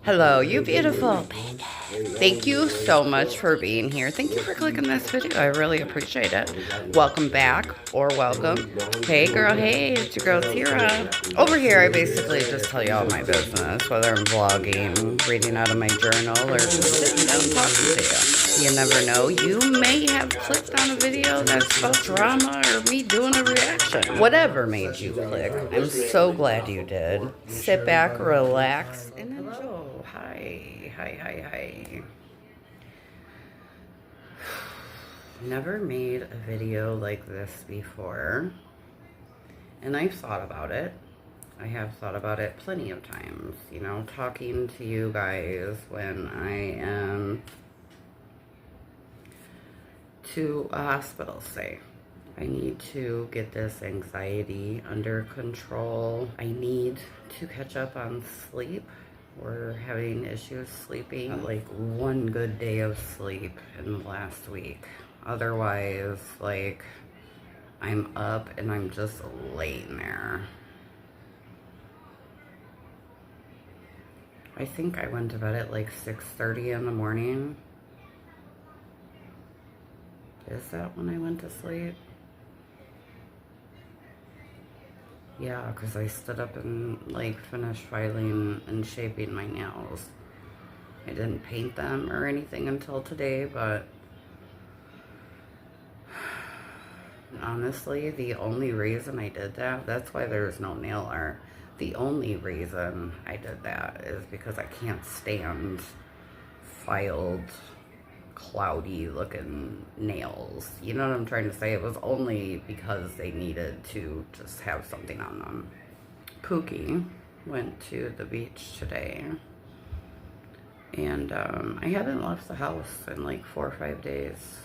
Hello, you beautiful baby. Thank you so much for being here. Thank you for clicking this video. I really appreciate it. Welcome back or welcome. Hey girl, hey, it's your girl Tyra. Over here, I basically just tell you all my business, whether I'm vlogging, reading out of my journal, or just sitting down talking to you. You never know. You may have clicked on a video that's about drama or me doing a reaction. Whatever made you click, I'm so glad you did. Sit back, relax, and enjoy. Hi, hi, hi, hi. Never made a video like this before, and I've thought about it. I have thought about it plenty of times, you know, talking to you guys when I am to a hospital stay. I need to get this anxiety under control. I need to catch up on sleep. We're having issues sleeping. Like one good day of sleep in the last week. Otherwise, like, I'm up and I'm just laying there. I think I went to bed at like 6:30 in the morning. Is that when I went to sleep? Yeah, because I stood up and like finished filing and shaping my nails. I didn't paint them or anything until today, but honestly, the only reason I did that, that's why there's no nail art. The only reason I did that is because I can't stand filed, cloudy looking nails. You know what I'm trying to say? It was only because they needed to just have something on them. Pookie went to the beach today, and I hadn't left the house in like 4 or 5 days.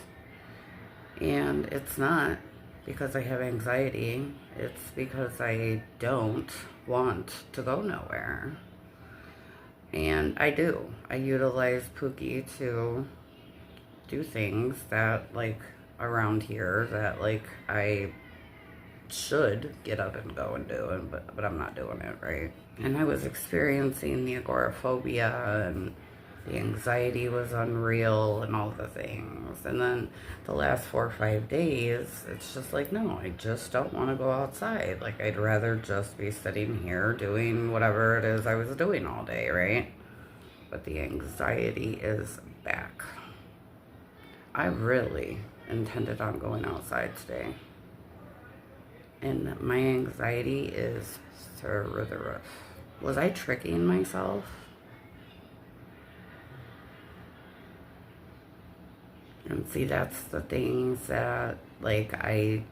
And it's not because I have anxiety, it's because I don't want to go nowhere. And I do. I utilize Pookie to do things that, like, around here that, like, I should get up and go and do, but I'm not doing it, right? And I was experiencing the agoraphobia, and the anxiety was unreal and all the things. And then the last 4 or 5 days, it's just like, no, I just don't want to go outside. Like, I'd rather just be sitting here doing whatever it is I was doing all day, right? But the anxiety is back. I really intended on going outside today. And my anxiety is through the roof. Was I tricking myself? And see, that's the things that, like, I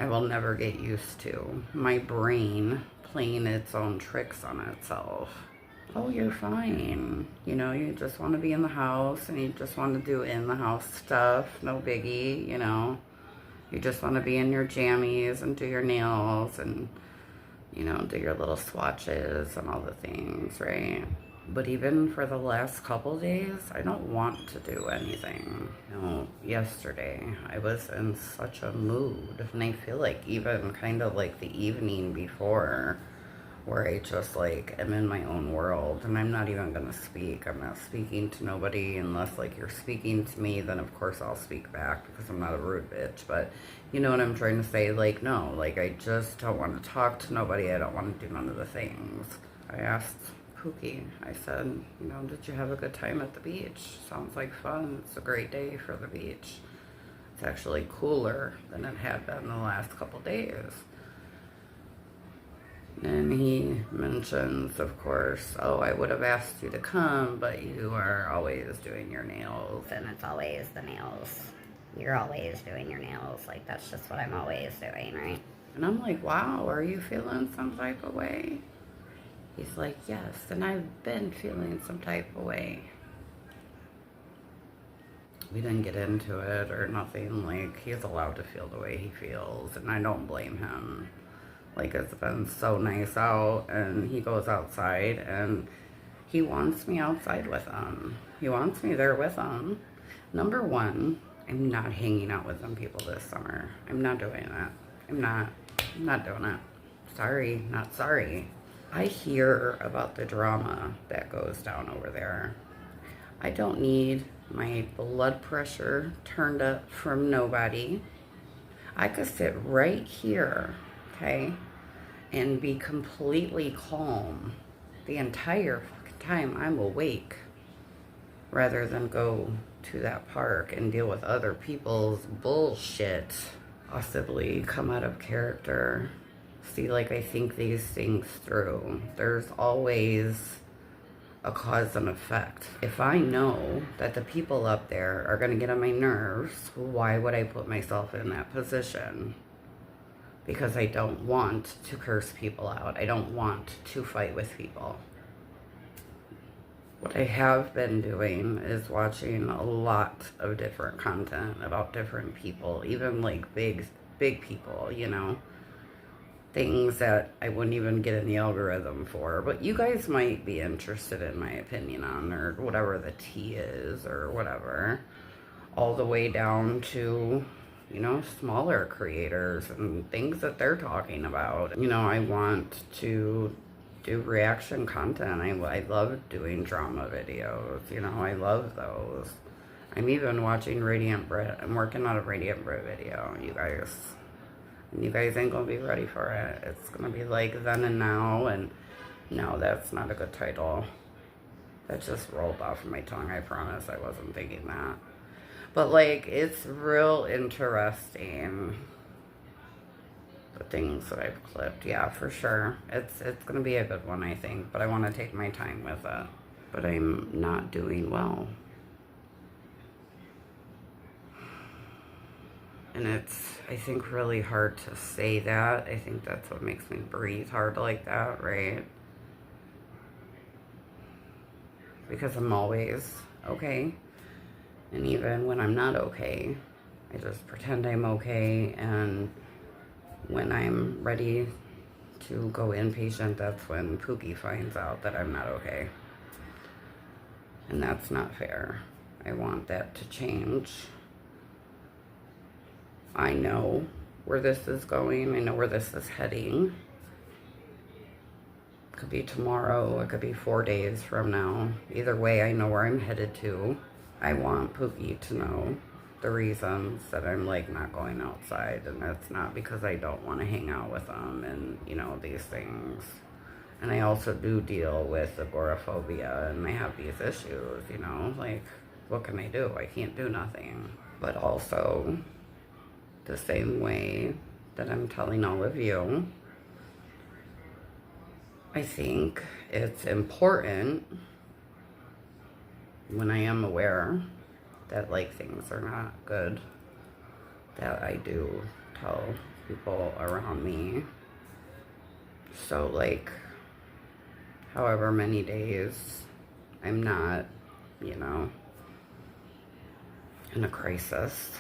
will never get used to. My brain playing its own tricks on itself. Oh, you're fine. You know, you just want to be in the house and you just want to do in-the-house stuff. No biggie, you know. You just want to be in your jammies and do your nails and, you know, do your little swatches and all the things, right? But even for the last couple days, I don't want to do anything. You know, yesterday, I was in such a mood. And I feel like even kind of like the evening before, where I just, like, am in my own world, and I'm not even gonna speak. I'm not speaking to nobody unless, like, you're speaking to me, then of course I'll speak back because I'm not a rude bitch. But you know what I'm trying to say? Like, no, like, I just don't want to talk to nobody. I don't want to do none of the things. I asked Pookie, I said, you know, did you have a good time at the beach? Sounds like fun. It's a great day for the beach. It's actually cooler than it had been the last couple days. And he mentions, of course, oh, I would have asked you to come, but you are always doing your nails. And it's always the nails. You're always doing your nails. Like, that's just what I'm always doing, right? And I'm like, wow, are you feeling some type of way? He's like, yes, and I've been feeling some type of way. We didn't get into it or nothing. Like, he's allowed to feel the way he feels, and I don't blame him. Like, it's been so nice out, and he goes outside, and he wants me outside with him. He wants me there with him. Number one, I'm not hanging out with them people this summer. I'm not doing it. I'm not doing it. Sorry, not sorry. I hear about the drama that goes down over there. I don't need my blood pressure turned up from nobody. I could sit right here, okay, and be completely calm the entire fucking time I'm awake, rather than go to that park and deal with other people's bullshit. Possibly come out of character. See, like, I think these things through. There's always a cause and effect. If I know that the people up there are going to get on my nerves, why would I put myself in that position? Because I don't want to curse people out. I don't want to fight with people. What I have been doing is watching a lot of different content about different people, even like big people, you know, things that I wouldn't even get in the algorithm for, but you guys might be interested in my opinion on, or whatever the tea is, or whatever, all the way down to, you know, smaller creators and things that they're talking about. You know, I want to do reaction content. I love doing drama videos, you know, I love those. I'm even watching Radiant Bread. I'm working on a Radiant Bread video, you guys. And you guys ain't gonna be ready for it. It's gonna be like Then and Now, and no, that's not a good title. That just rolled off of my tongue, I promise I wasn't thinking that. But like, it's real interesting, the things that I've clipped. Yeah, for sure. It's gonna be a good one, I think, but I wanna take my time with it. But I'm not doing well. And it's, I think, really hard to say that. I think that's what makes me breathe hard like that, right? Because I'm always okay. And even when I'm not okay, I just pretend I'm okay. And when I'm ready to go inpatient, that's when Pookie finds out that I'm not okay. And that's not fair. I want that to change. I know where this is going. I know where this is heading. It could be tomorrow. It could be 4 days from now. Either way, I know where I'm headed to. I want Pookie to know the reasons that I'm, like, not going outside. And that's not because I don't want to hang out with them and, you know, these things. And I also do deal with agoraphobia, and I have these issues, you know. Like, what can I do? I can't do nothing. But also, the same way that I'm telling all of you, I think it's important, when I am aware that, like, things are not good, that I do tell people around me. So, like, however many days I'm not, you know, in a crisis,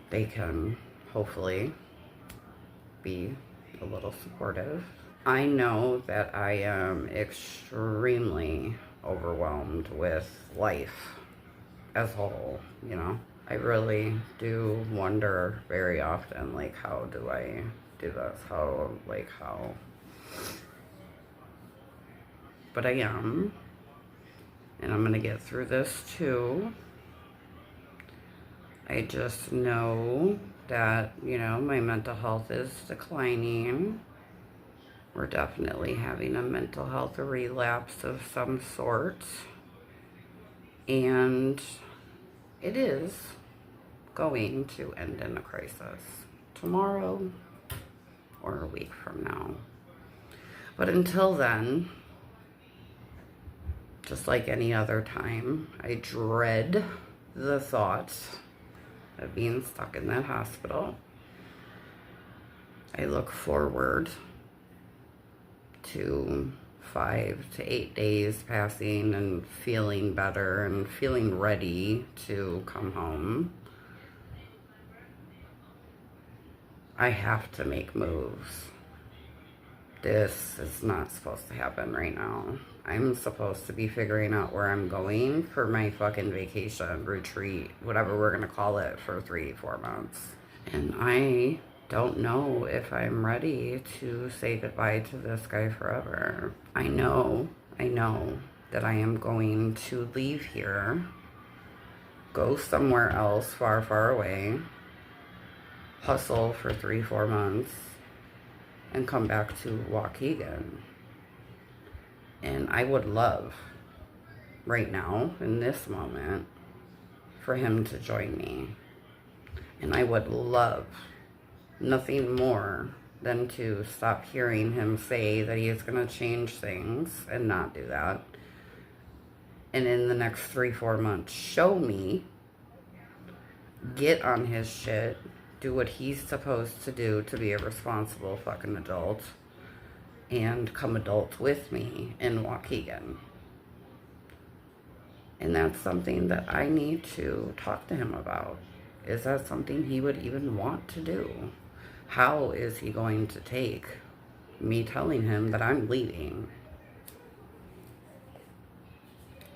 they can hopefully be a little supportive. I know that I am extremely overwhelmed with life as a whole, you know. I really do wonder very often, like, how do I do this? How. But I am, and I'm gonna get through this too. I just know that, you know, my mental health is declining. We're definitely having a mental health relapse of some sort. And it is going to end in a crisis tomorrow or a week from now. But until then, just like any other time, I dread the thought of being stuck in that hospital. I look forward to 5 to 8 days passing and feeling better and feeling ready to come home. I have to make moves. This is not supposed to happen right now. I'm supposed to be figuring out where I'm going for my fucking vacation, retreat, whatever we're gonna call it, for 3-4 months. And I don't know if I'm ready to say goodbye to this guy forever. I know that I am going to leave here, go somewhere else far, far away, hustle for 3-4 months, and come back to Waukegan. And I would love, right now, in this moment, for him to join me. And I would love nothing more than to stop hearing him say that he is going to change things and not do that. And in the next 3-4 months, show me, get on his shit, do what he's supposed to do to be a responsible fucking adult, and come adult with me in Waukegan. And that's something that I need to talk to him about. Is that something he would even want to do? How is he going to take me telling him that I'm leaving?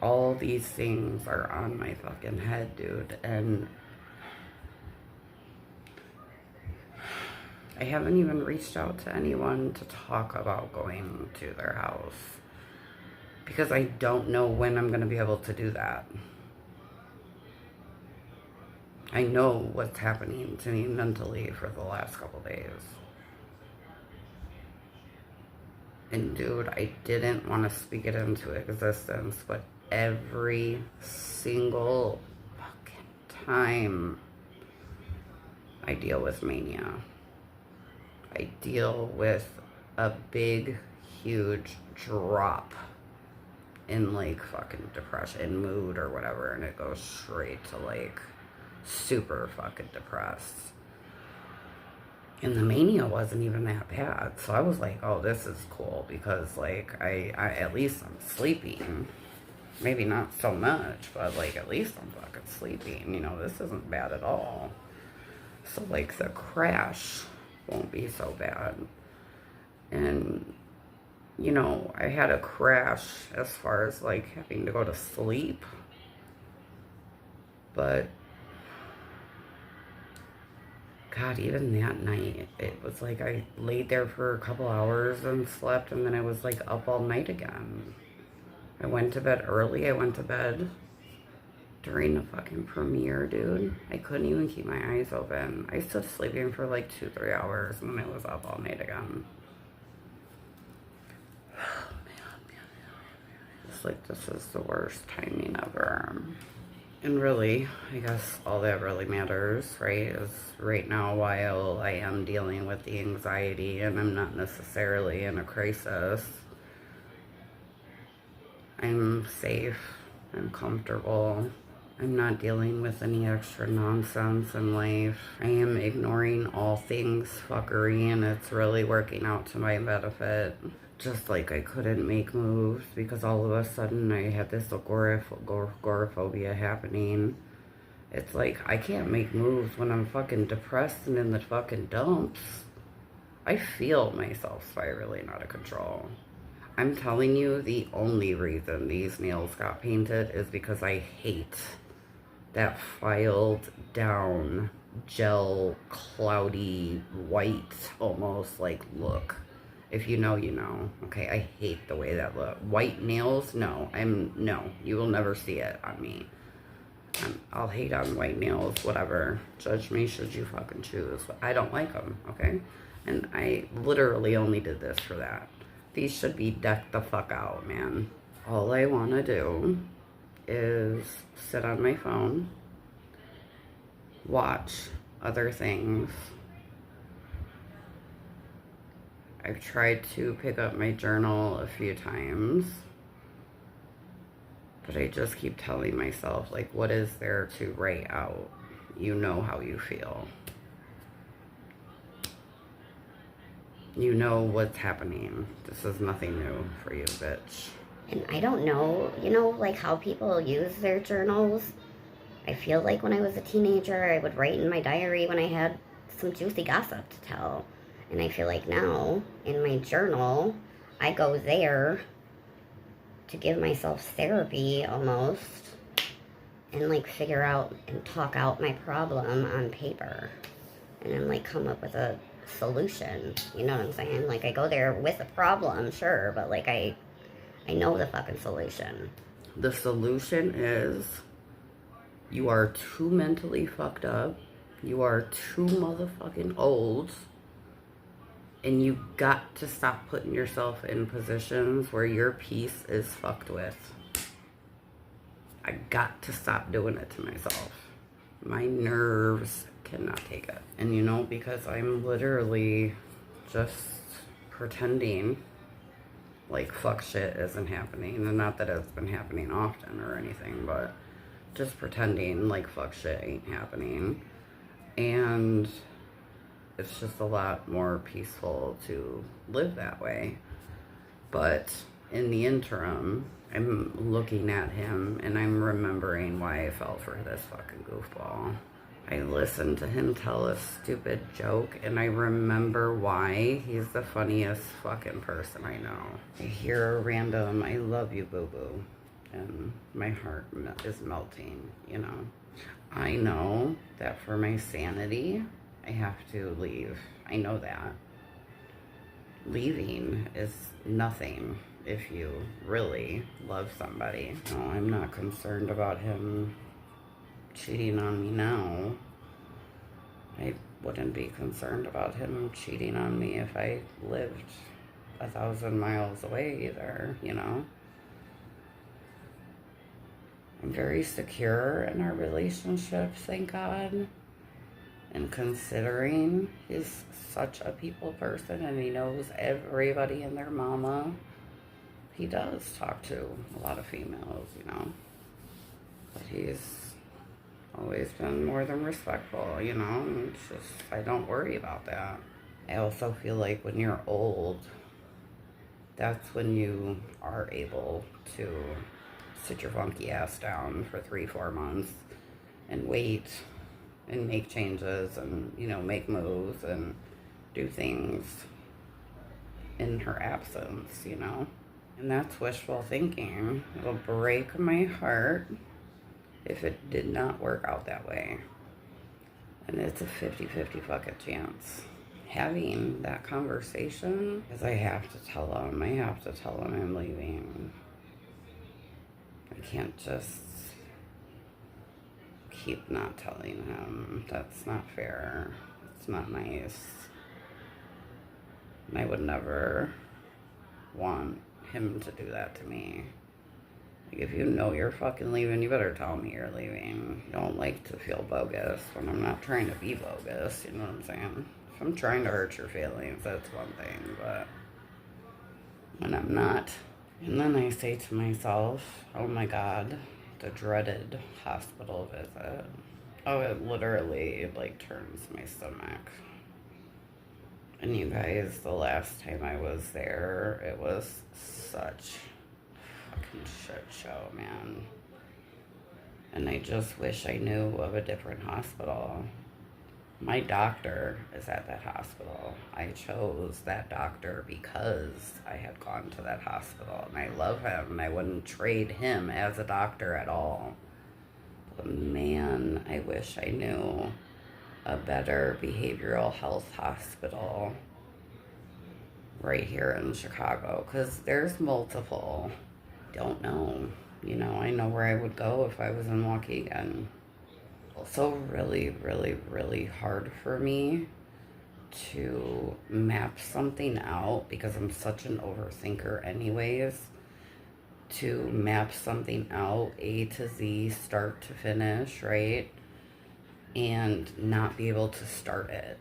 All these things are on my fucking head, dude. And I haven't even reached out to anyone to talk about going to their house, because I don't know when I'm going to be able to do that. I know what's happening to me mentally for the last couple days. And dude, I didn't want to speak it into existence, but every single fucking time I deal with mania, I deal with a big, huge drop in like fucking depression, mood or whatever, and it goes straight to like super fucking depressed. And the mania wasn't even that bad, so I was like, oh, this is cool, because like I at least I'm sleeping. Maybe not so much, but like at least I'm fucking sleeping. You know, this isn't bad at all. So like the crash won't be so bad. And you know, I had a crash as far as like having to go to sleep, but God, even that night, it was like I laid there for a couple hours and slept, and then I was like up all night again. I went to bed early. I went to bed during the fucking premiere, dude. I couldn't even keep my eyes open. I stood sleeping for like 2-3 hours, and then I was up all night again. It's like, this is the worst timing ever. And really, I guess all that really matters, right, is right now, while I am dealing with the anxiety and I'm not necessarily in a crisis, I'm safe, I'm comfortable, I'm not dealing with any extra nonsense in life. I am ignoring all things fuckery, and it's really working out to my benefit. Just like I couldn't make moves because all of a sudden I had this agoraphobia happening. It's like I can't make moves when I'm fucking depressed and in the fucking dumps. I feel myself spiraling out of control. I'm telling you, the only reason these nails got painted is because I hate that filed down, gel, cloudy, white, almost like look. If you know, you know. Okay, I hate the way that look. White nails? No. No. You will never see it on me. I'll hate on white nails, whatever. Judge me should you fucking choose. But I don't like them, okay? And I literally only did this for that. These should be decked the fuck out, man. All I want to do is sit on my phone, watch other things. I've tried to pick up my journal a few times, but I just keep telling myself, like, what is there to write out? You know how you feel. You know what's happening. This is nothing new for you, bitch. And I don't know, you know, like how people use their journals. I feel like when I was a teenager, I would write in my diary when I had some juicy gossip to tell. And I feel like now, in my journal, I go there to give myself therapy almost, and like figure out and talk out my problem on paper. and I'm like, come up with a solution. You know what I'm saying? Like, I go there with a problem, sure, but like, I know the fucking solution. The solution is you are too mentally fucked up. You are too motherfucking old. And you got to stop putting yourself in positions where your peace is fucked with. I got to stop doing it to myself. My nerves cannot take it. And you know, because I'm literally just pretending like fuck shit isn't happening. And not that it's been happening often or anything, but just pretending like fuck shit ain't happening. And it's just a lot more peaceful to live that way. But in the interim, I'm looking at him and I'm remembering why I fell for this fucking goofball. I listened to him tell a stupid joke and I remember why he's the funniest fucking person I know. I hear a random, I love you, boo-boo, and my heart is melting, you know. I know that for my sanity, I have to leave. I know that. Leaving is nothing if you really love somebody. No, I'm not concerned about him cheating on me now. I wouldn't be concerned about him cheating on me if I lived 1,000 miles away either, you know? I'm very secure in our relationship, thank God. And considering he's such a people person and he knows everybody and their mama, he does talk to a lot of females, you know. But he's always been more than respectful, you know. And it's just, I don't worry about that. I also feel like when you're old, that's when you are able to sit your funky ass down for 3-4 months and wait and make changes and, you know, make moves and do things in her absence, you know. And that's wishful thinking. It'll break my heart if it did not work out that way. And it's a 50-50 fucking chance. Having that conversation, because I have to tell him I'm leaving. I can't just keep not telling him. That's not fair. It's not nice. And I would never want him to do that to me. Like, if you know you're fucking leaving, you better tell me you're leaving. I don't like to feel bogus when I'm not trying to be bogus, you know what I'm saying? If I'm trying to hurt your feelings, that's one thing, but when I'm not. And then I say to myself, oh my God, the dreaded hospital visit. Oh, it literally, like, turns my stomach. And you guys, the last time I was there, it was such a fucking shit show, man. And I just wish I knew of a different hospital. My doctor is at that hospital. I chose that doctor because I had gone to that hospital and I love him and I wouldn't trade him as a doctor at all. But man, I wish I knew a better behavioral health hospital right here in Chicago, because there's multiple. Don't know. You know, I know where I would go if I was in Waukegan. Also really, really, really hard for me to map something out, because I'm such an overthinker anyways, to map something out A to Z, start to finish, right? And not be able to start it.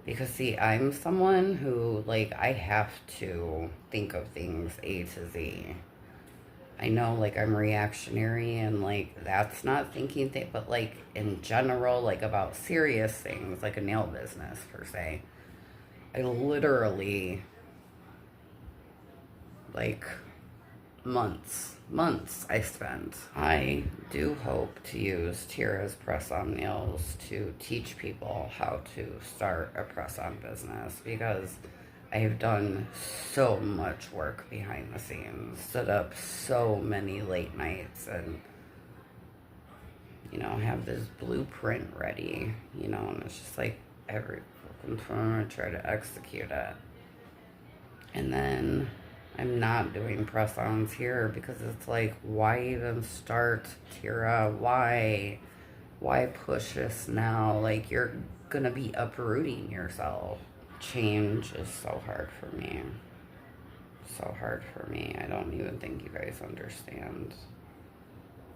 Because see, I'm someone who, like, I have to think of things A to Z. I know, like, I'm reactionary and, like, that's not thinking things, but, like, in general, like, about serious things, like a nail business, per se, I literally, like, months I spent. I do hope to use Tyra's press-on nails to teach people how to start a press-on business, because I have done so much work behind the scenes, stood up so many late nights, and have this blueprint ready, and it's just like every fucking time I try to execute it. And then I'm not doing press-ons here because it's like, why even start, Tyra? Why push this now? Like, you're gonna be uprooting yourself. Change is so hard for me. So hard for me. I don't even think you guys understand.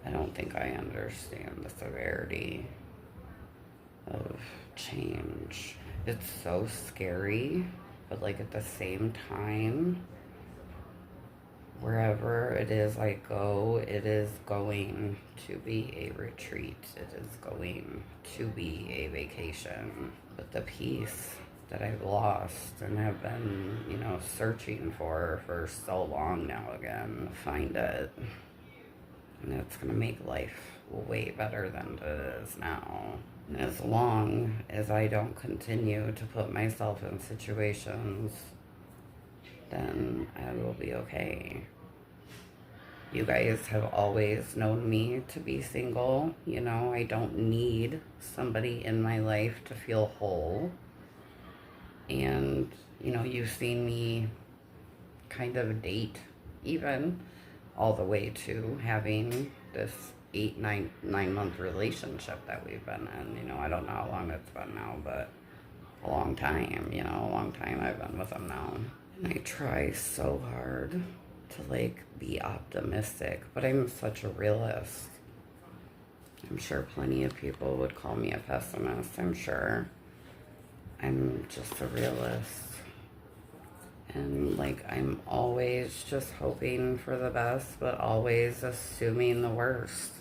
I don't think I understand the severity of change. It's so scary, but like at the same time, wherever it is I go, it is going to be a retreat. It is going to be a vacation. But the peace that I've lost and have been, searching for so long now again, find it. And it's going to make life way better than it is now. And as long as I don't continue to put myself in situations, then I will be okay. You guys have always known me to be single. I don't need somebody in my life to feel whole. And, you've seen me kind of date even all the way to having this 9-month relationship that we've been in. I don't know how long it's been now, but a long time, a long time I've been with him now. And I try so hard to be optimistic, but I'm such a realist. I'm sure plenty of people would call me a pessimist, I'm sure. I'm just a realist. And I'm always just hoping for the best, but always assuming the worst.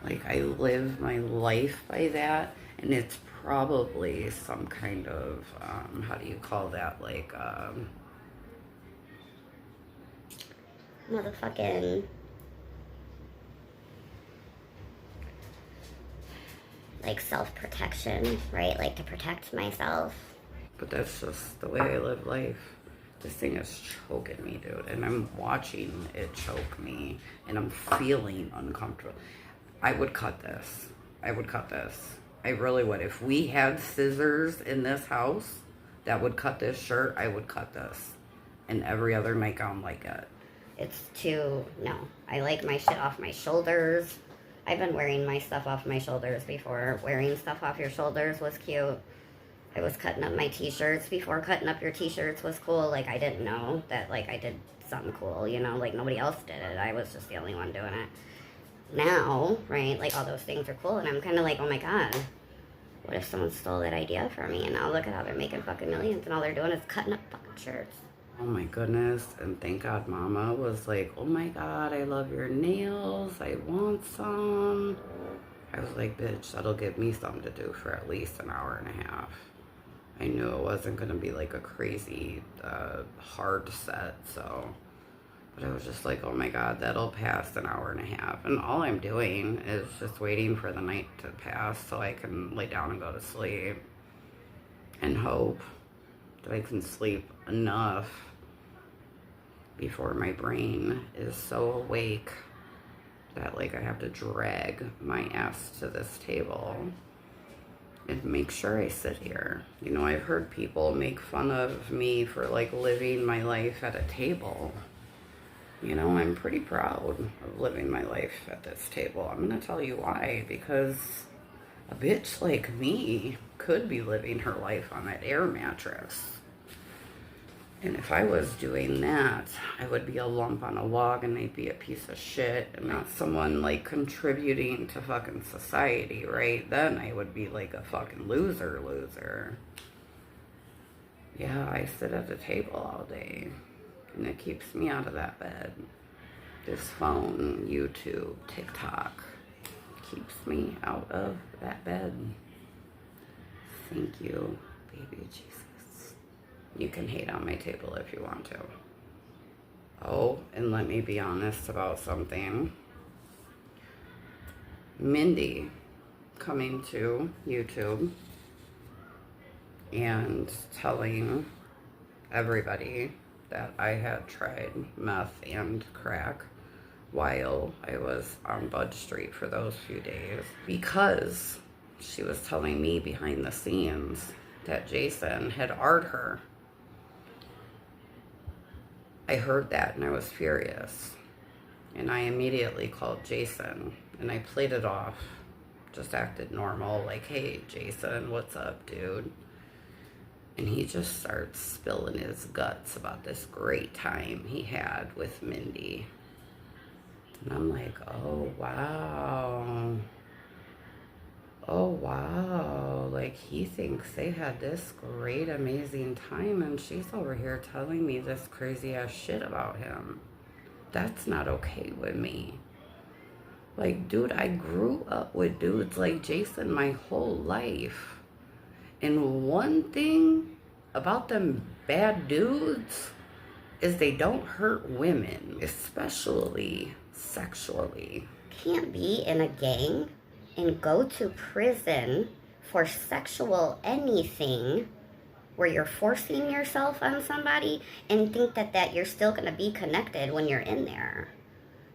I live my life by that, and it's probably some kind of, how do you call that? Motherfucking, self-protection, right? To protect myself. But that's just the way I live life. This thing is choking me, dude. And I'm watching it choke me. And I'm feeling uncomfortable. I would cut this. I really would. If we had scissors in this house that would cut this shirt, I would cut this. And every other nightgown like it. No. I like my shit off my shoulders. I've been wearing my stuff off my shoulders before. Wearing stuff off your shoulders was cute. I was cutting up my t-shirts before cutting up your t-shirts was cool. I didn't know that, I did something cool, nobody else did it. I was just the only one doing it. Now, right, all those things are cool, and I'm kind of oh my God, what if someone stole that idea from me? And now look at how they're making fucking millions, and all they're doing is cutting up fucking shirts. Oh my goodness, and thank God Mama was oh my God, I love your nails, I want some. I was like, bitch, that'll give me something to do for at least an hour and a half. I knew it wasn't going to be a crazy hard set, but I was just oh my God, that'll pass an hour and a half. And all I'm doing is just waiting for the night to pass so I can lay down and go to sleep and hope that I can sleep enough before my brain is so awake that I have to drag my ass to this table and make sure I sit here. I've heard people make fun of me for living my life at a table. I'm pretty proud of living my life at this table. I'm gonna tell you why. Because a bitch like me could be living her life on that air mattress. And if I was doing that, I would be a lump on a log and I'd be a piece of shit and not someone contributing to fucking society, right? Then I would be a fucking loser. Yeah, I sit at the table all day and it keeps me out of that bed. This phone, YouTube, TikTok keeps me out of that bed. Thank you, baby Jesus. You can hate on my table if you want to. Oh, and let me be honest about something. Mindy coming to YouTube and telling everybody that I had tried meth and crack while I was on Bud Street for those few days, because she was telling me behind the scenes that Jason had R'd her. I heard that and I was furious. And I immediately called Jason and I played it off. Just acted normal, like, hey, Jason, what's up, dude? And he just starts spilling his guts about this great time he had with Mindy. And I'm like, oh, wow. Oh, wow. Like, he thinks they had this great, amazing time, and she's over here telling me this crazy-ass shit about him. That's not okay with me. Like, dude, I grew up with dudes like Jason my whole life. And one thing about them bad dudes is they don't hurt women, especially sexually. Can't be in a gang and go to prison for sexual anything where you're forcing yourself on somebody and think that you're still going to be connected when you're in there.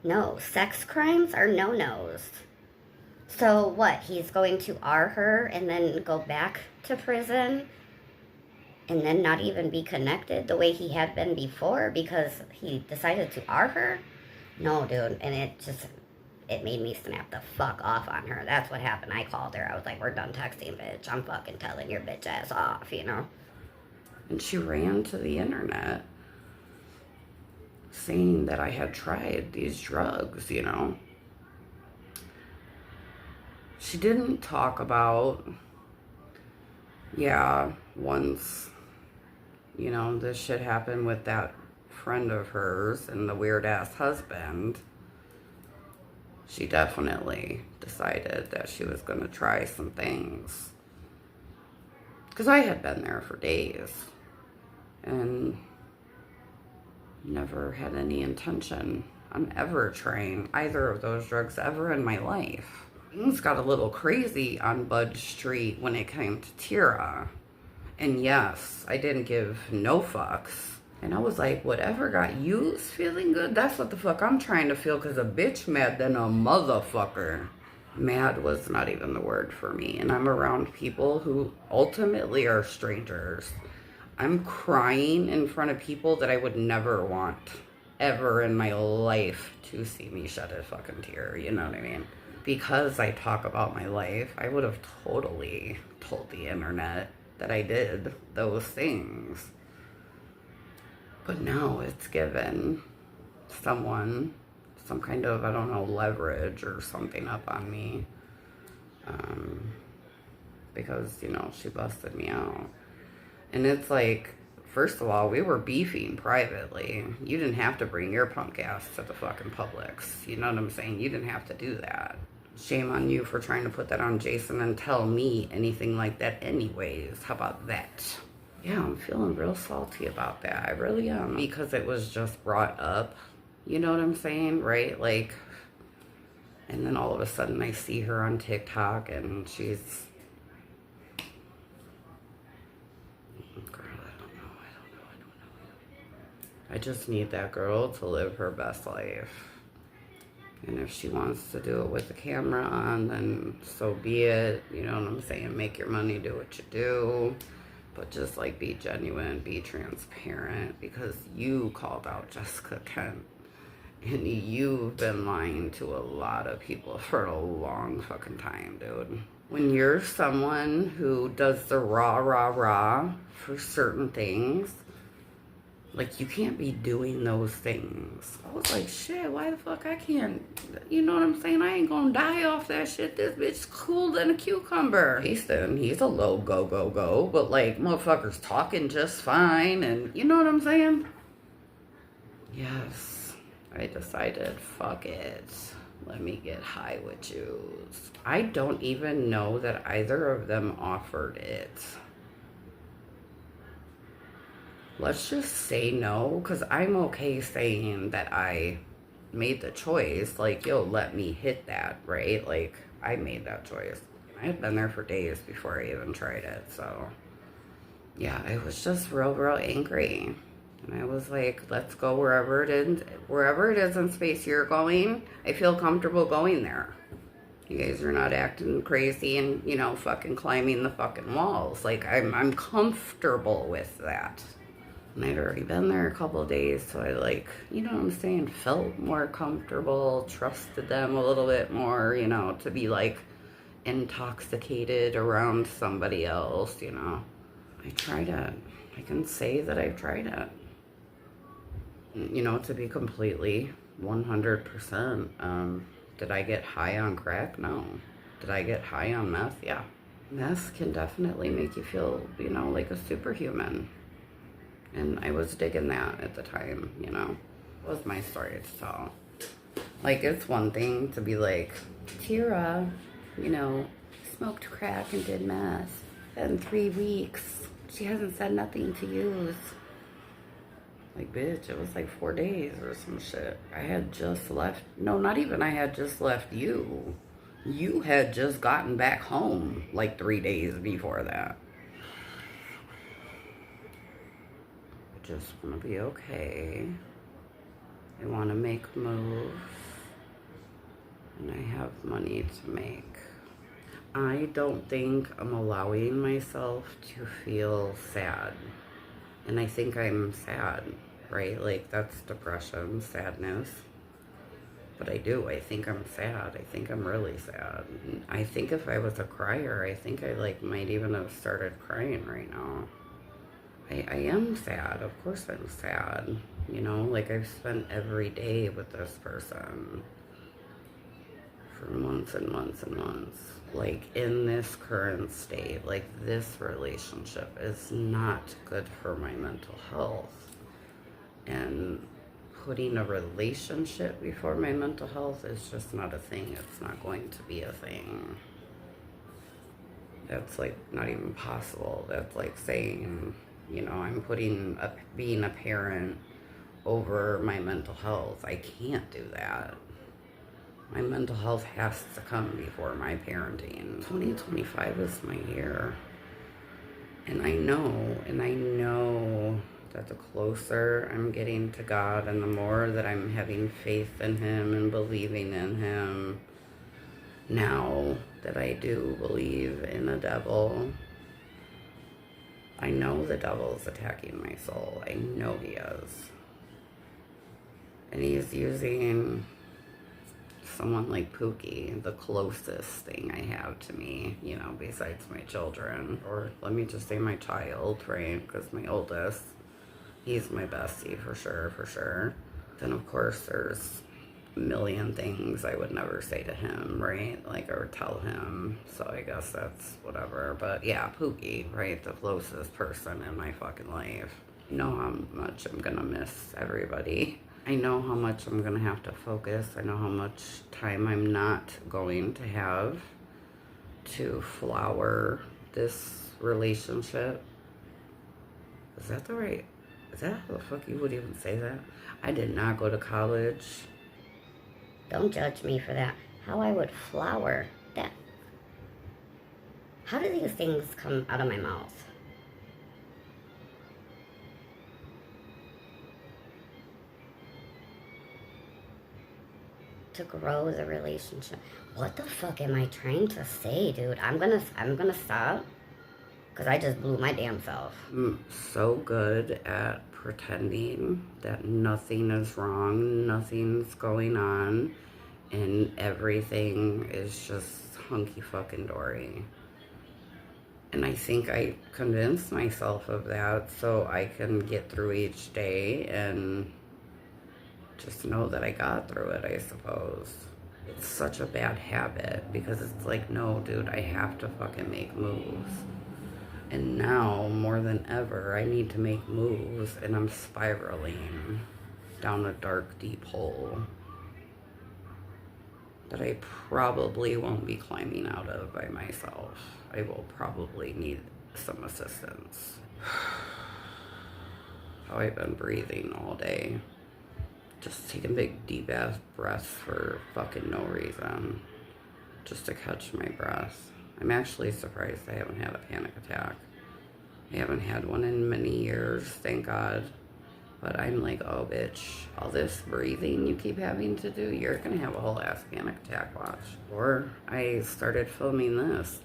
No, sex crimes are no-nos. So what, he's going to R her and then go back to prison and then not even be connected the way he had been before because he decided to R her? No, dude, and it made me snap the fuck off on her. That's what happened. I called her. I was like, we're done texting, bitch. I'm fucking telling your bitch ass off, you know? And she ran to the internet saying that I had tried these drugs, you know? She didn't talk about, yeah, once, you know, this shit happened with that friend of hers and the weird-ass husband. She definitely decided that she was going to try some things. Because I had been there for days and never had any intention on ever trying either of those drugs ever in my life. Things got a little crazy on Bud Street when it came to Tyra. And yes, I didn't give no fucks. And I was like, whatever got you feeling good, that's what the fuck I'm trying to feel, because a bitch mad than a motherfucker. Mad was not even the word for me. And I'm around people who ultimately are strangers. I'm crying in front of people that I would never want ever in my life to see me shed a fucking tear, you know what I mean? Because I talk about my life, I would have totally told the internet that I did those things. But now it's given someone some kind of, I don't know, leverage or something up on me. Because, you know, she busted me out. And it's like, first of all, we were beefing privately. You didn't have to bring your punk ass to the fucking Publix. You know what I'm saying? You didn't have to do that. Shame on you for trying to put that on Jason and tell me anything like that anyways. How about that? Yeah, I'm feeling real salty about that. I really am. Because it was just brought up. You know what I'm saying? Right? Like, and then all of a sudden I see her on TikTok and she's... I just need that girl to live her best life. And if she wants to do it with the camera on, then so be it. You know what I'm saying? Make your money, do what you do. But just, like, be genuine, be transparent. Because you called out Jessica Kent. And you've been lying to a lot of people for a long fucking time, dude. When you're someone who does the rah for certain things... Like, you can't be doing those things. I was like, shit, why the fuck I can't? You know what I'm saying? I ain't gonna die off that shit. This bitch cool than a cucumber. Jason, he's a low go. But, like, motherfuckers talking just fine. And you know what I'm saying? Yes. I decided, fuck it. Let me get high with you. I don't even know that either of them offered it. Let's just say no, because I'm okay saying that I made the choice. Like, yo, let me hit that, right? Like, I made that choice. I had been there for days before I even tried it, so... Yeah, I was just real angry. And I was like, let's go wherever it is in space you're going. I feel comfortable going there. You guys are not acting crazy and, you know, fucking climbing the fucking walls. Like, I'm comfortable with that. And I'd already been there a couple of days, so I, like, you know what I'm saying, felt more comfortable, trusted them a little bit more, you know, to be, like, intoxicated around somebody else, you know. I tried it. I can say that I've tried it. You know, to be completely 100%. Did I get high on crack? No. Did I get high on meth? Yeah. Meth can definitely make you feel, you know, like a superhuman. And I was digging that at the time, you know. It was my story to tell. Like, it's one thing to be like, Tyra, you know, smoked crack and did meth. In 3 weeks, she hasn't said nothing to use. Like, bitch, it was like 4 days or some shit. I had just left, no, not even I had just left you. You had just gotten back home like 3 days before that. I just want to be okay. I want to make moves. And I have money to make. I don't think I'm allowing myself to feel sad. And I think I'm sad, right? Like, that's depression, sadness. But I do. I think I'm sad. I think I'm really sad. I think if I was a crier, I think I, like, might even have started crying right now. I am sad. Of course I'm sad. You know, like, I've spent every day with this person for months and months and months. Like, in this current state, like, this relationship is not good for my mental health. And putting a relationship before my mental health is just not a thing. It's not going to be a thing. That's, like, not even possible. That's like saying, you know, I'm putting being a parent over my mental health. I can't do that. My mental health has to come before my parenting. 2025 is my year. And I know that the closer I'm getting to God and the more that I'm having faith in Him and believing in Him, now that I do believe in a devil, I know the devil's attacking my soul. I know he is. And he's using someone like Pookie, the closest thing I have to me, you know, besides my children, or let me just say my child, right? Because my oldest, he's my bestie for sure. Then of course there's a million things I would never say to him, right? Like, or tell him. So I guess that's whatever. But yeah, Pookie, right? The closest person in my fucking life. I know how much I'm gonna miss everybody. I know how much I'm gonna have to focus. I know how much time I'm not going to have to flower this relationship. Is that how the fuck you would even say that? I did not go to college. Don't judge me for that. How I would flower that. How do these things come out of my mouth? To grow the relationship. What the fuck am I trying to say, dude? I'm gonna stop. Because I just blew my damn self. I'm so good at pretending that nothing is wrong, nothing's going on, and everything is just hunky fucking dory. And I think I convinced myself of that so I can get through each day and just know that I got through it, I suppose. It's such a bad habit because it's like, no, dude, I have to fucking make moves. And now, more than ever, I need to make moves, and I'm spiraling down a dark, deep hole that I probably won't be climbing out of by myself. I will probably need some assistance. How I've been breathing all day. Just taking big, deep ass breaths for fucking no reason. Just to catch my breath. I'm actually surprised I haven't had a panic attack. I haven't had one in many years, thank God. But I'm like, oh, bitch, all this breathing you keep having to do, you're going to have a whole ass panic attack watch. Or I started filming this.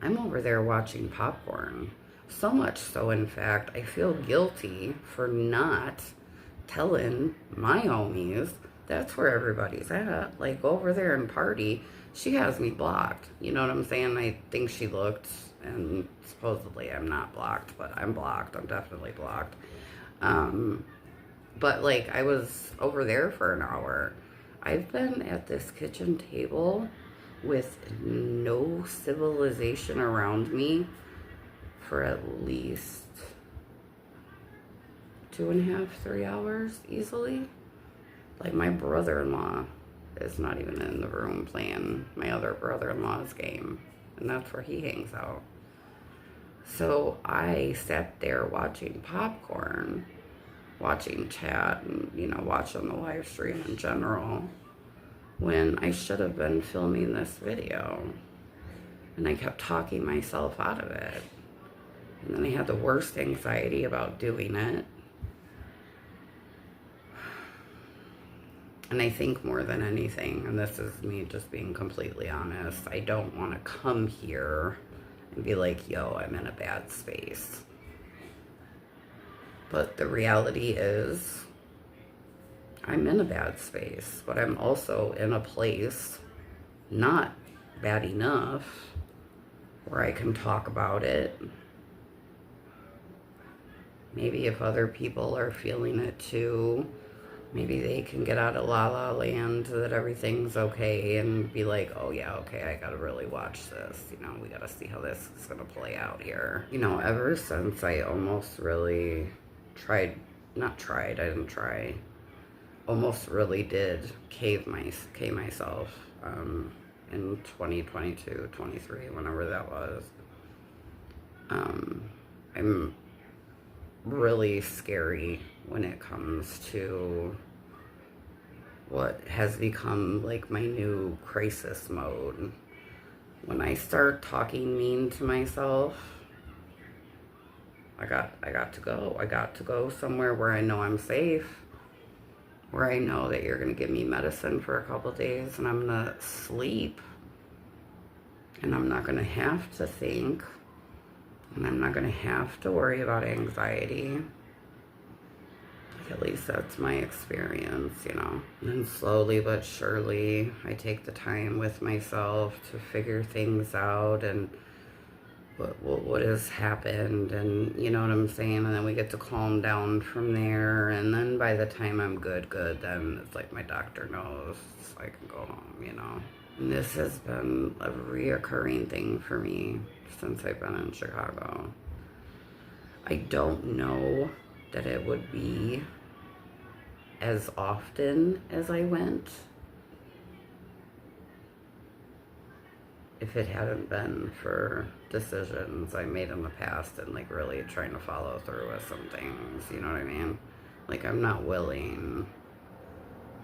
I'm over there watching popcorn. So much so, in fact, I feel guilty for not telling my homies that's where everybody's at. Like, go over there and party. She has me blocked. You know what I'm saying? I think she looked, and supposedly I'm not blocked, but I'm blocked. I'm definitely blocked. But like, I was over there for an hour. I've been at this kitchen table with no civilization around me for at least 2.5, 3 hours easily. Like, my brother-in-law is not even in the room playing my other brother-in-law's game, and that's where he hangs out. So I sat there watching popcorn, watching chat, and, you know, watching the live stream in general, when I should have been filming this video. And I kept talking myself out of it. And then I had the worst anxiety about doing it. And I think more than anything, and this is me just being completely honest, I don't want to come here and be like, yo, I'm in a bad space. But the reality is, I'm in a bad space, but I'm also in a place not bad enough where I can talk about it. Maybe if other people are feeling it too, maybe they can get out of la la land that everything's okay and be like, oh yeah, okay, I gotta really watch this. You know, we gotta see how this is gonna play out here. You know, ever since I almost really I didn't try. Almost really did cave myself in 2022, 23, whenever that was. I'm really scary when it comes to what has become like my new crisis mode. When I start talking mean to myself, I got to go. I got to go somewhere where I know I'm safe, where I know that you're going to give me medicine for a couple days and I'm going to sleep. And I'm not going to have to think. And I'm not going to have to worry about anxiety. At least that's my experience, you know. And then slowly but surely, I take the time with myself to figure things out and what has happened, and you know what I'm saying, and then we get to calm down from there, and then by the time I'm good, then it's like my doctor knows, so I can go home, you know. And this has been a reoccurring thing for me since I've been in Chicago. I don't know that it would be as often as I went if it hadn't been for decisions I made in the past and like really trying to follow through with some things, you know what I mean? Like, I'm not willing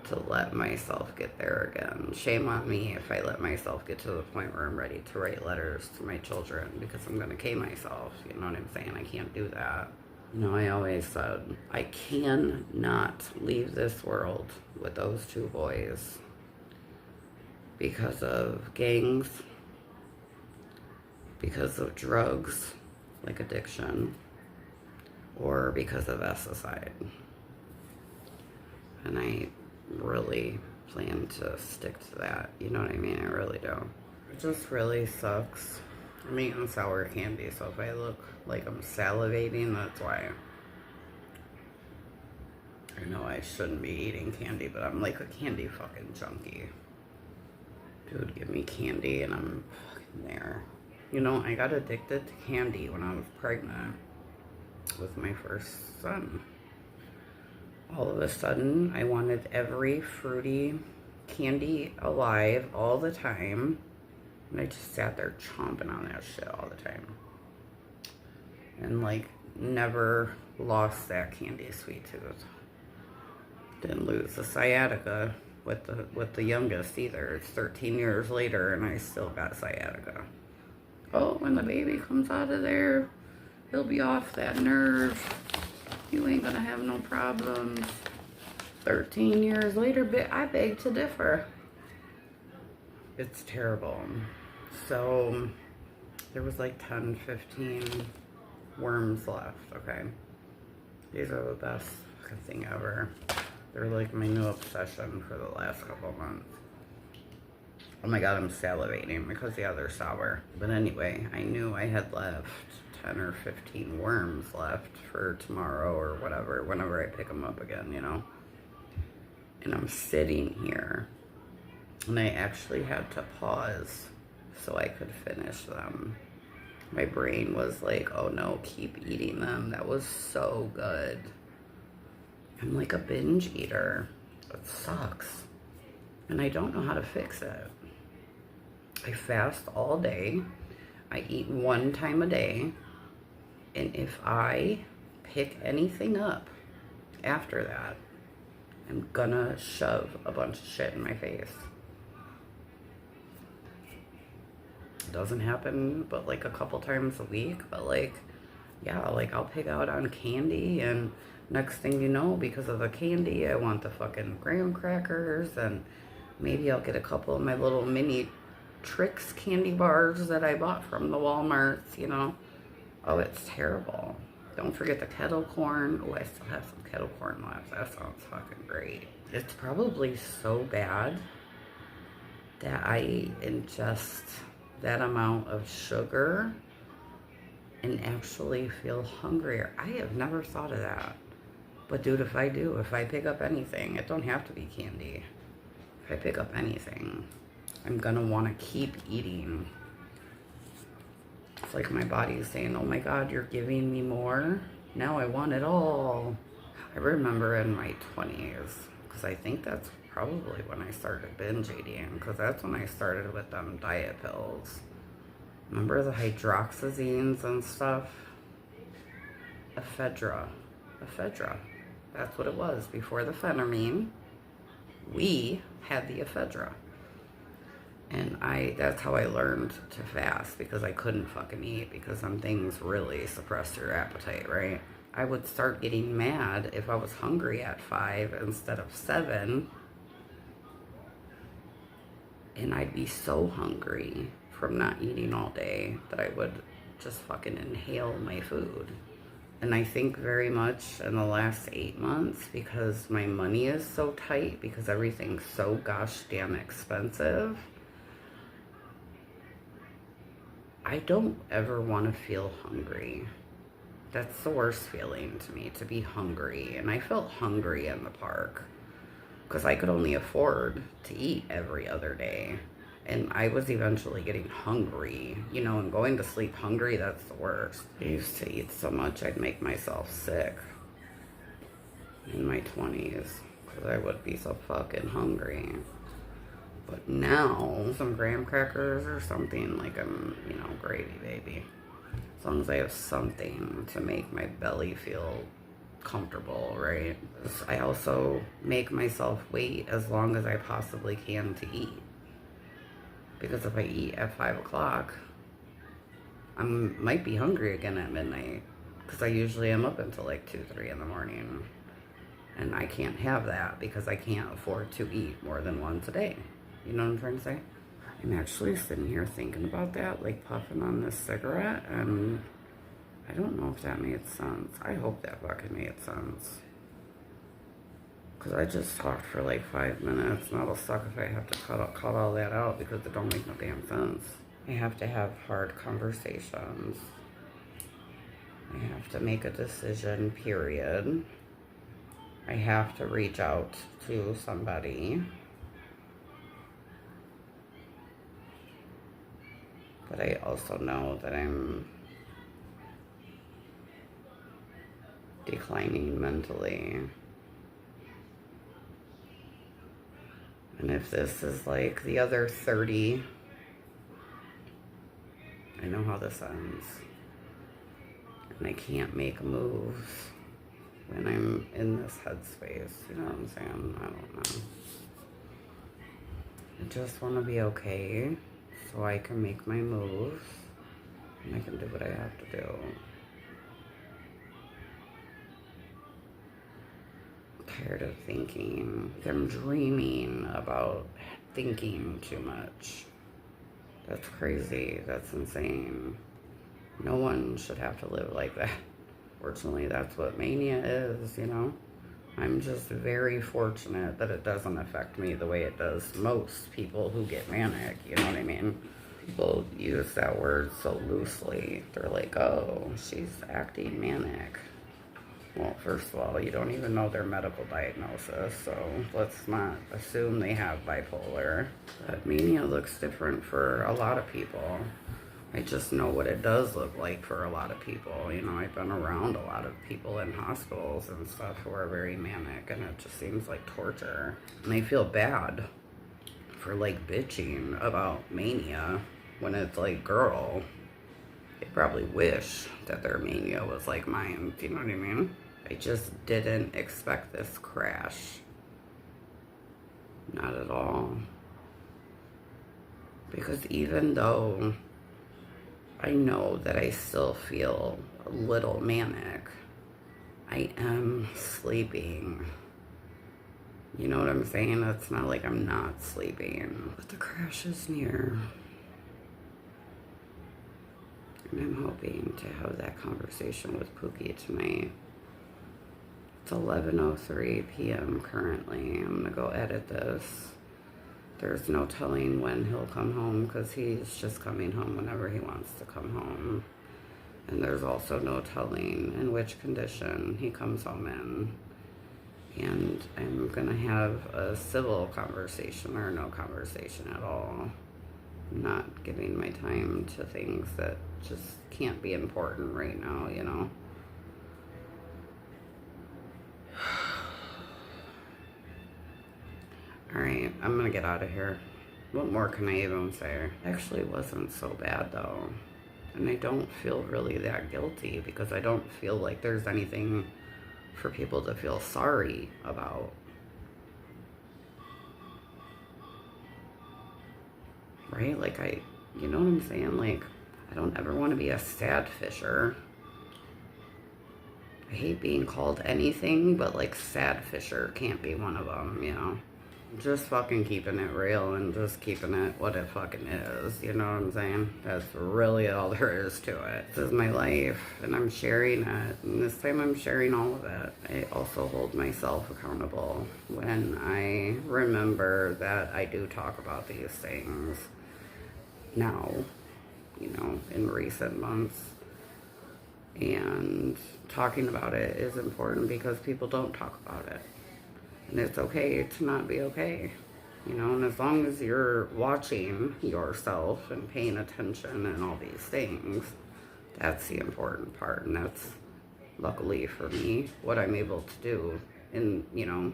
to let myself get there again. Shame on me if I let myself get to the point where I'm ready to write letters to my children, because I'm gonna K myself, you know what I'm saying? I can't do that. You know, I always said, I cannot leave this world with those two boys because of gangs, because of drugs, like addiction, or because of SSI. And I really plan to stick to that, you know what I mean? I really do. It just really sucks. I'm eating sour candy, so if I look like I'm salivating, that's why. I know I shouldn't be eating candy, but I'm like a candy fucking junkie. Dude, give me candy and I'm fucking there. You know, I got addicted to candy when I was pregnant with my first son. All of a sudden, I wanted every fruity candy alive all the time. And I just sat there chomping on that shit all the time. And like, never lost that candy sweet tooth. Didn't lose the sciatica with the youngest either. It's 13 years later and I still got sciatica. Oh, when the baby comes out of there, he'll be off that nerve. You ain't gonna have no problems. 13 years later, I beg to differ. It's terrible. So, there was like 10, 15 worms left, okay? These are the best fucking thing ever. They're like my new obsession for the last couple months. Oh my god, I'm salivating because the other sour. But anyway, I knew I had left 10 or 15 worms left for tomorrow or whatever, whenever I pick them up again, you know? And I'm sitting here, and I actually had to pause so I could finish them. My brain was like, oh no, keep eating them. That was so good. I'm like a binge eater. It sucks. And I don't know how to fix it. I fast all day. I eat one time a day. And if I pick anything up after that, I'm gonna shove a bunch of shit in my face. It doesn't happen but like a couple times a week, but like, yeah, like I'll pick out on candy, and next thing you know, because of the candy, I want the fucking graham crackers, and maybe I'll get a couple of my little mini Trix candy bars that I bought from the Walmarts, you know. Oh, it's terrible. Don't forget the kettle corn. Oh, I still have some kettle corn left. That sounds fucking great. It's probably so bad that I ingest that amount of sugar and actually feel hungrier. I have never thought of that. But dude, if I pick up anything, it don't have to be candy. If I pick up anything, I'm gonna wanna keep eating. It's like my body is saying, oh my god, you're giving me more. Now I want it all. I remember in my 20s, because I think that's probably when I started binge eating, because that's when I started with them diet pills. Remember the hydroxyzines and stuff? Ephedra. That's what it was. Before the phentermine, we had the ephedra. And that's how I learned to fast, because I couldn't fucking eat, because some things really suppress your appetite, right? I would start getting mad if I was hungry at 5 instead of 7. And I'd be so hungry from not eating all day that I would just fucking inhale my food. And I think very much in the last 8 months, because my money is so tight, because everything's so gosh damn expensive, I don't ever want to feel hungry. That's the worst feeling to me, to be hungry. And I felt hungry in the park because I could only afford to eat every other day. And I was eventually getting hungry, you know, and going to sleep hungry, that's the worst. I used to eat so much I'd make myself sick in my 20s because I would be so fucking hungry. But now, some graham crackers or something, like I'm, you know, gravy baby. As long as I have something to make my belly feel comfortable, right? I also make myself wait as long as I possibly can to eat. Because if I eat at 5 o'clock, I might be hungry again at midnight. Because I usually am up until like 2, 3 in the morning. And I can't have that because I can't afford to eat more than once a day. You know what I'm trying to say? I'm actually sitting here thinking about that, like puffing on this cigarette, and I don't know if that made sense. I hope that fucking made sense. Because I just talked for like 5 minutes, and that'll suck if I have to cut all that out because it don't make no damn sense. I have to have hard conversations. I have to make a decision, period. I have to reach out to somebody. But I also know that I'm declining mentally. And if this is like the other 30, I know how this ends. And I can't make moves when I'm in this headspace. You know what I'm saying? I don't know. I just want to be okay so I can make my moves and I can do what I have to do. tired of thinking. I'm dreaming about thinking too much. That's crazy. That's insane. No one should have to live like that. Fortunately, that's what mania is, you know? I'm just very fortunate that it doesn't affect me the way it does most people who get manic, you know what I mean? People use that word so loosely. They're like, oh, she's acting manic. Well, first of all, you don't even know their medical diagnosis, so let's not assume they have bipolar. But mania looks different for a lot of people. I just know what it does look like for a lot of people. You know, I've been around a lot of people in hospitals and stuff who are very manic, and it just seems like torture. And I feel bad for, like, bitching about mania when it's like, girl, they probably wish that their mania was like mine. Do you know what I mean? I just didn't expect this crash. Not at all. Because even though I know that I still feel a little manic, I am sleeping. You know what I'm saying? It's not like I'm not sleeping. But the crash is near. And I'm hoping to have that conversation with Pookie tonight. It's 11:03 p.m. currently. I'm gonna go edit this. There's no telling when he'll come home because he's just coming home whenever he wants to come home. And there's also no telling in which condition he comes home in. And I'm gonna have a civil conversation or no conversation at all. I'm not giving my time to things that just can't be important right now, you know? Alright, I'm gonna get out of here. What more can I even say? It actually wasn't so bad though. And I don't feel really that guilty because I don't feel like there's anything for people to feel sorry about. Right? Like you know what I'm saying? Like, I don't ever want to be a sad fisher. I hate being called anything, but like sad fisher can't be one of them, you know? Just fucking keeping it real and just keeping it what it fucking is, you know what I'm saying? That's really all there is to it. This is my life, and I'm sharing it, and this time I'm sharing all of it. I also hold myself accountable when I remember that I do talk about these things now, you know, in recent months. And talking about it is important because people don't talk about it. And it's okay to not be okay, you know, and as long as you're watching yourself and paying attention and all these things, that's the important part. And that's, luckily for me, what I'm able to do in, you know,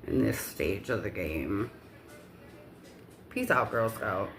in this stage of the game. Peace out, Girl Scout.